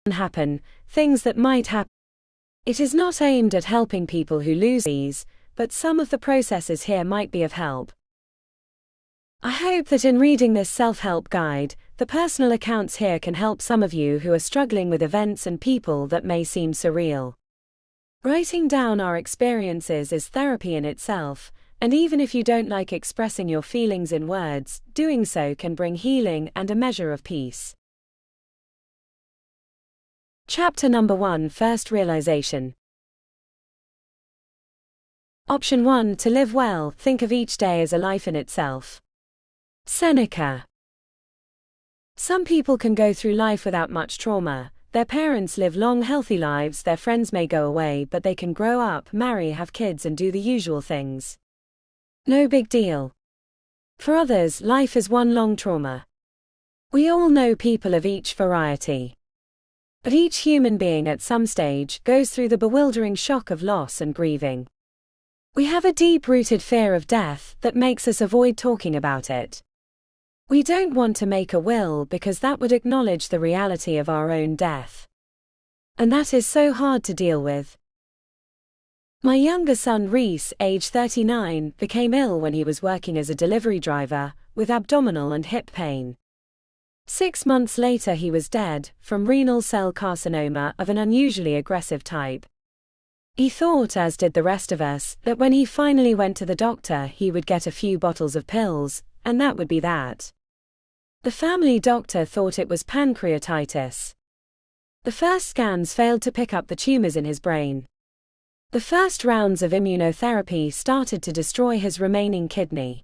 happen, things that might happen. It is not aimed at helping people who lose these, but some of the processes here might be of help. I hope that in reading this self-help guide, the personal accounts here can help some of you who are struggling with events and people that may seem surreal. Writing down our experiences is therapy in itself, and even if you don't like expressing your feelings in words, doing so can bring healing and a measure of peace. Chapter number 1: First Realization. Option 1: To live well, think of each day as a life in itself. Seneca. Some people can go through life without much trauma. Their parents live long, healthy lives, their friends may go away, but they can grow up, marry, have kids, and do the usual things. No big deal. For others, life is one long trauma. We all know people of each variety. But each human being at some stage goes through the bewildering shock of loss and grieving. We have a deep-rooted fear of death that makes us avoid talking about it. We don't want to make a will because that would acknowledge the reality of our own death. And that is so hard to deal with. My younger son Reese, age 39, became ill when he was working as a delivery driver, with abdominal and hip pain. 6 months later he was dead, from renal cell carcinoma of an unusually aggressive type. He thought, as did the rest of us, that when he finally went to the doctor he would get a few bottles of pills, and that would be that. The family doctor thought it was pancreatitis. The first scans failed to pick up the tumors in his brain. The first rounds of immunotherapy started to destroy his remaining kidney.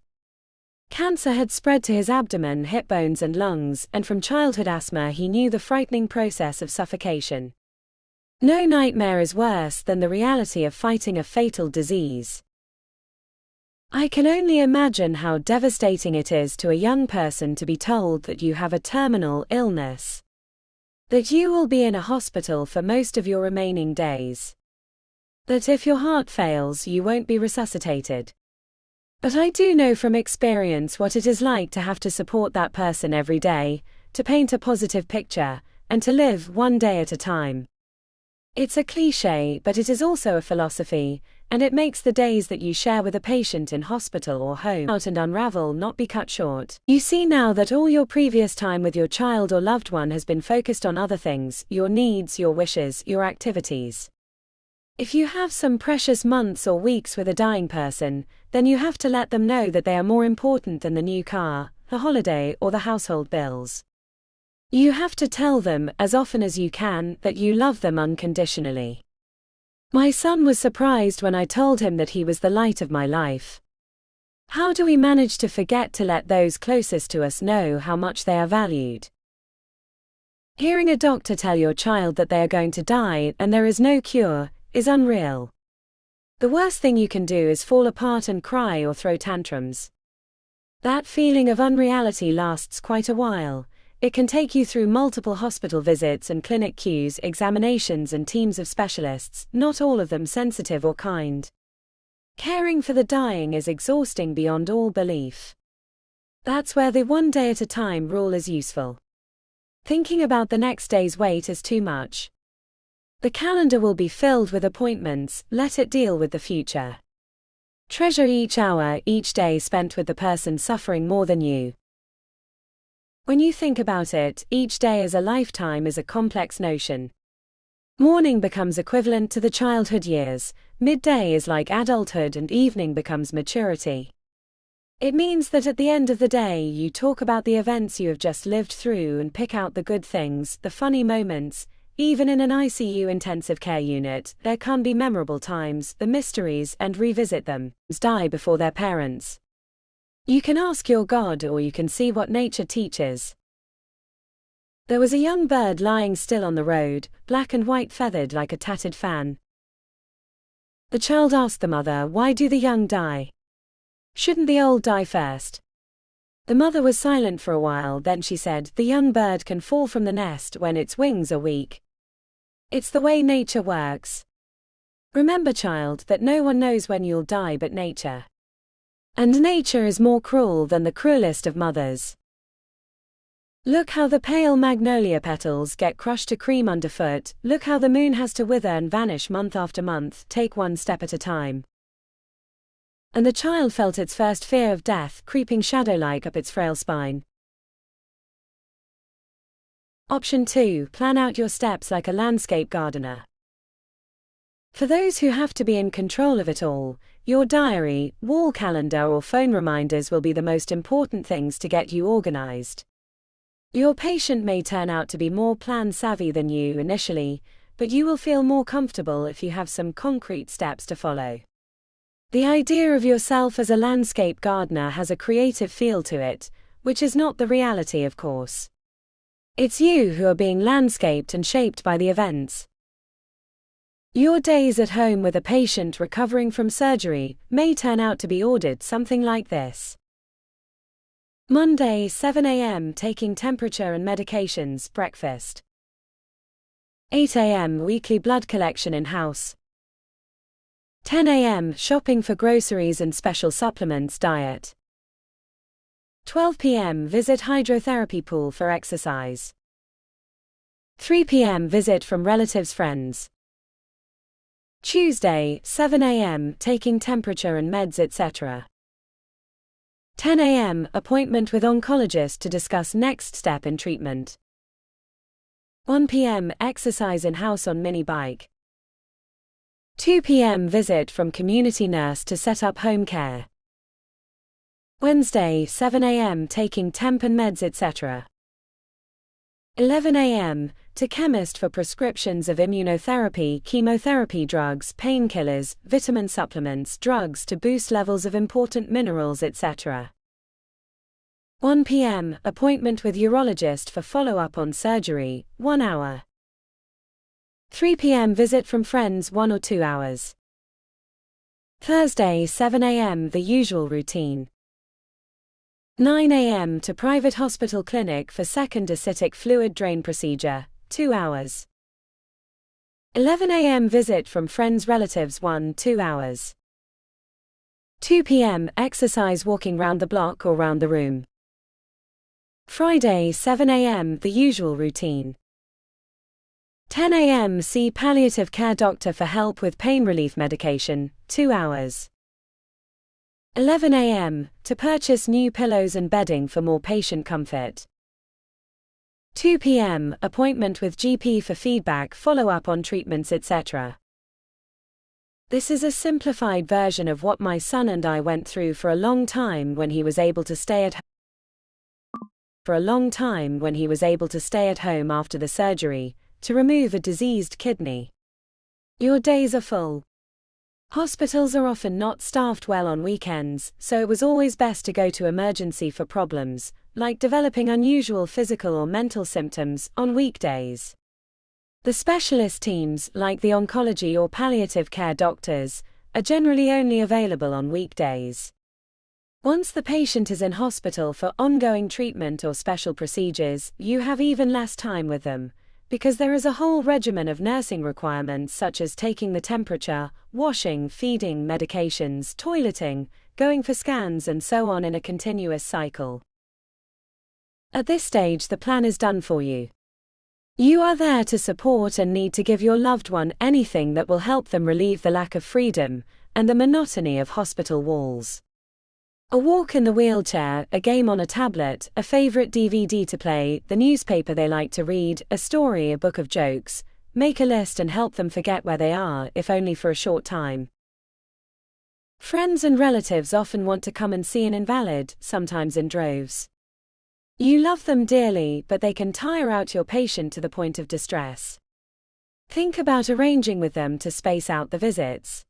Cancer had spread to his abdomen, hip bones and lungs, and from childhood asthma he knew the frightening process of suffocation. No nightmare is worse than the reality of fighting a fatal disease. I can only imagine how devastating it is to a young person to be told that you have a terminal illness, that you will be in a hospital for most of your remaining days, that if your heart fails you won't be resuscitated. But I do know from experience what it is like to have to support that person every day, to paint a positive picture, and to live one day at a time. It's a cliché, but it is also a philosophy, and it makes the days that you share with a patient in hospital or home out and unravel not be cut short. You see now that all your previous time with your child or loved one has been focused on other things, your needs, your wishes, your activities. If you have some precious months or weeks with a dying person, then you have to let them know that they are more important than the new car, the holiday, or the household bills. You have to tell them, as often as you can, that you love them unconditionally. My son was surprised when I told him that he was the light of my life. How do we manage to forget to let those closest to us know how much they are valued? Hearing a doctor tell your child that they are going to die and there is no cure is unreal. The worst thing you can do is fall apart and cry or throw tantrums. That feeling of unreality lasts quite a while. It can take you through multiple hospital visits and clinic queues, examinations and teams of specialists, not all of them sensitive or kind. Caring for the dying is exhausting beyond all belief. That's where the one day at a time rule is useful. Thinking about the next day's wait is too much. The calendar will be filled with appointments, let it deal with the future. Treasure each hour, each day spent with the person suffering more than you. When you think about it, each day as a lifetime is a complex notion. Morning becomes equivalent to the childhood years, midday is like adulthood, and evening becomes maturity. It means that at the end of the day you talk about the events you have just lived through and pick out the good things, the funny moments. Even in an ICU intensive care unit, there can be memorable times, the mysteries, and revisit them. Die before their parents. You can ask your God, or you can see what nature teaches. There was a young bird lying still on the road, black and white, feathered like a tattered fan. The child asked the mother, "Why do the young die? Shouldn't the old die first?" The mother was silent for a while, then she said, "The young bird can fall from the nest when its wings are weak. It's the way nature works. Remember, child, that no one knows when you'll die but nature. And nature is more cruel than the cruelest of mothers." Look how the pale magnolia petals get crushed to cream underfoot. Look how the moon has to wither and vanish month after month. Take one step at a time. And the child felt its first fear of death creeping shadow-like up its frail spine. Option 2. Plan out your steps like a landscape gardener. For those who have to be in control of it all, your diary, wall calendar or phone reminders will be the most important things to get you organized. Your patient may turn out to be more plan-savvy than you initially, but you will feel more comfortable if you have some concrete steps to follow. The idea of yourself as a landscape gardener has a creative feel to it, which is not the reality, of course. It's you who are being landscaped and shaped by the events. Your days at home with a patient recovering from surgery may turn out to be ordered something like this. Monday, 7 a.m. taking temperature and medications, breakfast. 8 a.m. weekly blood collection in-house. 10 a.m. shopping for groceries and special supplements, diet. 12 p.m. visit hydrotherapy pool for exercise. 3 p.m. visit from relatives, friends. Tuesday, 7 a.m. taking temperature and meds, etc. 10 a.m. appointment with oncologist to discuss next step in treatment. 1 p.m. exercise in-house on mini bike. 2 p.m. visit from community nurse to set up home care. Wednesday, 7 a.m. taking temp and meds, etc. 11 a.m. to chemist for prescriptions of immunotherapy, chemotherapy drugs, painkillers, vitamin supplements, drugs to boost levels of important minerals, etc. 1 p.m. appointment with urologist for follow-up on surgery, 1 hour. 3 p.m. visit from friends, 1 or 2 hours. Thursday, 7 a.m. the usual routine. 9 a.m. to private hospital clinic for second acidic fluid drain procedure, 2 hours. 11 a.m. visit from friends, relatives, 1-2 hours. 2 p.m. exercise walking round the block or round the room. Friday, 7 a.m. the usual routine. 10 a.m. see palliative care doctor for help with pain relief medication, 2 hours. 11 a.m. to purchase new pillows and bedding for more patient comfort. 2 p.m. appointment with GP for feedback, follow-up on treatments, etc. This is a simplified version of what my son and I went through for a long time when he was able to stay at home after the surgery to remove a diseased kidney. Your days are full. Hospitals are often not staffed well on weekends, so it was always best to go to emergency for problems, like developing unusual physical or mental symptoms, on weekdays. The specialist teams, like the oncology or palliative care doctors, are generally only available on weekdays. Once the patient is in hospital for ongoing treatment or special procedures, you have even less time with them, because there is a whole regimen of nursing requirements such as taking the temperature, washing, feeding, medications, toileting, going for scans and so on in a continuous cycle. At this stage the plan is done for you. You are there to support and need to give your loved one anything that will help them relieve the lack of freedom and the monotony of hospital walls. A walk in the wheelchair, a game on a tablet, a favorite DVD to play, the newspaper they like to read, a story, a book of jokes. Make a list and help them forget where they are, if only for a short time. Friends and relatives often want to come and see an invalid, sometimes in droves. You love them dearly, but they can tire out your patient to the point of distress. Think about arranging with them to space out the visits.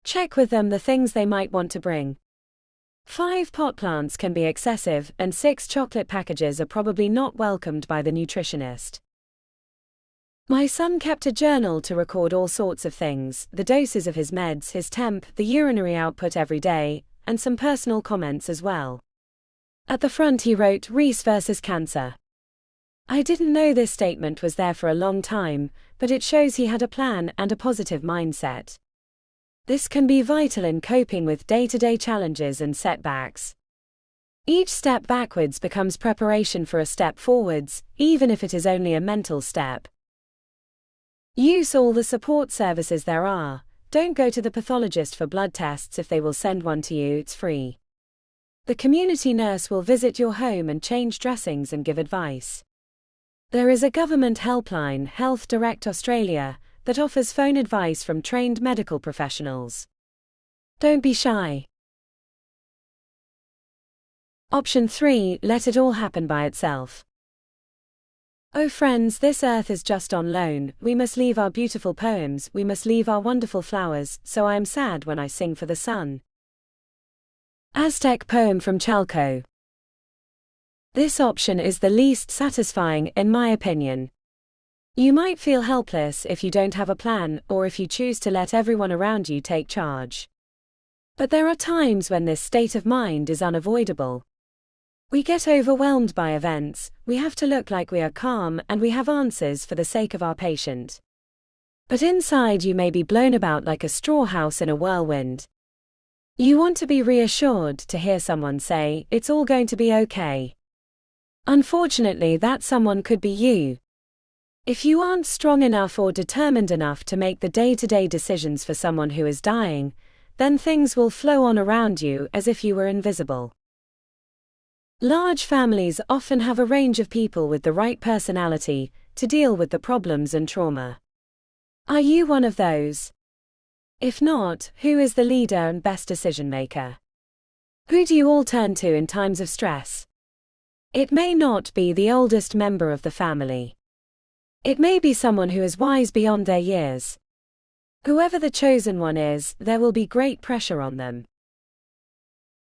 Check with them the things they might want to bring. 5 pot plants can be excessive, and 6 chocolate packages are probably not welcomed by the nutritionist. My son kept a journal to record all sorts of things, the doses of his meds, his temp, the urinary output every day, and some personal comments as well. At the front he wrote, "Reese versus cancer." I didn't know this statement was there for a long time, but it shows he had a plan and a positive mindset. This can be vital in coping with day-to-day challenges and setbacks. Each step backwards becomes preparation for a step forwards, even if it is only a mental step. Use all the support services there are. Don't go to the pathologist for blood tests if they will send one to you, it's free. The community nurse will visit your home and change dressings and give advice. There is a government helpline, Health Direct Australia, that offers phone advice from trained medical professionals. Don't be shy. Option 3, let it all happen by itself. Oh friends, this earth is just on loan, we must leave our beautiful poems, we must leave our wonderful flowers, so I am sad when I sing for the sun. Aztec poem from Chalco. This option is the least satisfying, in my opinion. You might feel helpless if you don't have a plan, or if you choose to let everyone around you take charge. But there are times when this state of mind is unavoidable. We get overwhelmed by events, we have to look like we are calm and we have answers for the sake of our patient. But inside you may be blown about like a straw house in a whirlwind. You want to be reassured to hear someone say, "It's all going to be okay." Unfortunately, that someone could be you. If you aren't strong enough or determined enough to make the day-to-day decisions for someone who is dying, then things will flow on around you as if you were invisible. Large families often have a range of people with the right personality to deal with the problems and trauma. Are you one of those? If not, who is the leader and best decision maker? Who do you all turn to in times of stress? It may not be the oldest member of the family. It may be someone who is wise beyond their years. Whoever the chosen one is, there will be great pressure on them.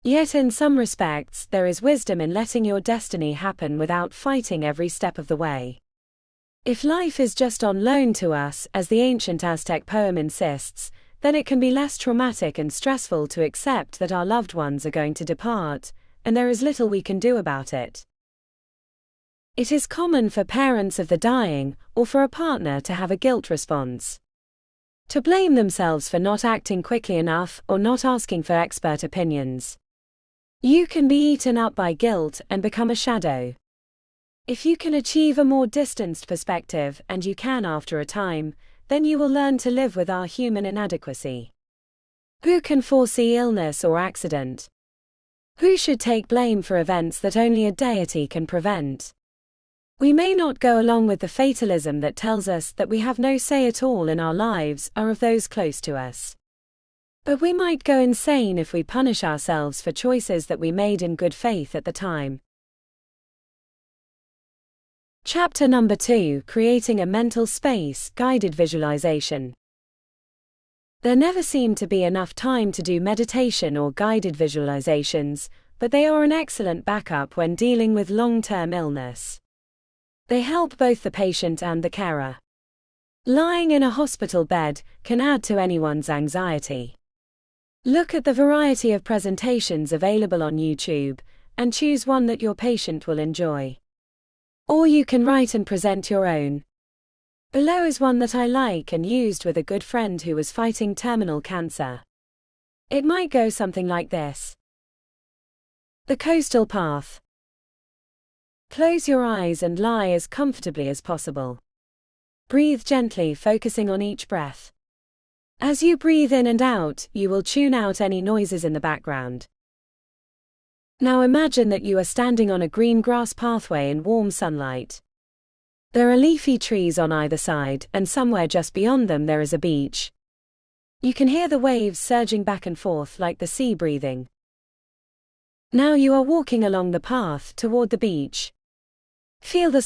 Yet in some respects, there is wisdom in letting your destiny happen without fighting every step of the way. If life is just on loan to us, as the ancient Aztec poem insists, then it can be less traumatic and stressful to accept that our loved ones are going to depart, and there is little we can do about it. It is common for parents of the dying, or for a partner to have a guilt response. To blame themselves for not acting quickly enough or not asking for expert opinions. You can be eaten up by guilt and become a shadow. If you can achieve a more distanced perspective, and you can after a time, then you will learn to live with our human inadequacy. Who can foresee illness or accident? Who should take blame for events that only a deity can prevent? We may not go along with the fatalism that tells us that we have no say at all in our lives or of those close to us. But we might go insane if we punish ourselves for choices that we made in good faith at the time. Chapter number 2, Creating a Mental Space, Guided Visualization. There never seemed to be enough time to do meditation or guided visualizations, but they are an excellent backup when dealing with long-term illness. They help both the patient and the carer. Lying in a hospital bed can add to anyone's anxiety. Look at the variety of presentations available on YouTube, and choose one that your patient will enjoy. Or you can write and present your own. Below is one that I like and used with a good friend who was fighting terminal cancer. It might go something like this. The coastal path. Close your eyes and lie as comfortably as possible. Breathe gently, focusing on each breath. As you breathe in and out, you will tune out any noises in the background. Now imagine that you are standing on a green grass pathway in warm sunlight. There are leafy trees on either side, and somewhere just beyond them there is a beach. You can hear the waves surging back and forth like the sea breathing. Now you are walking along the path toward the beach. Feel the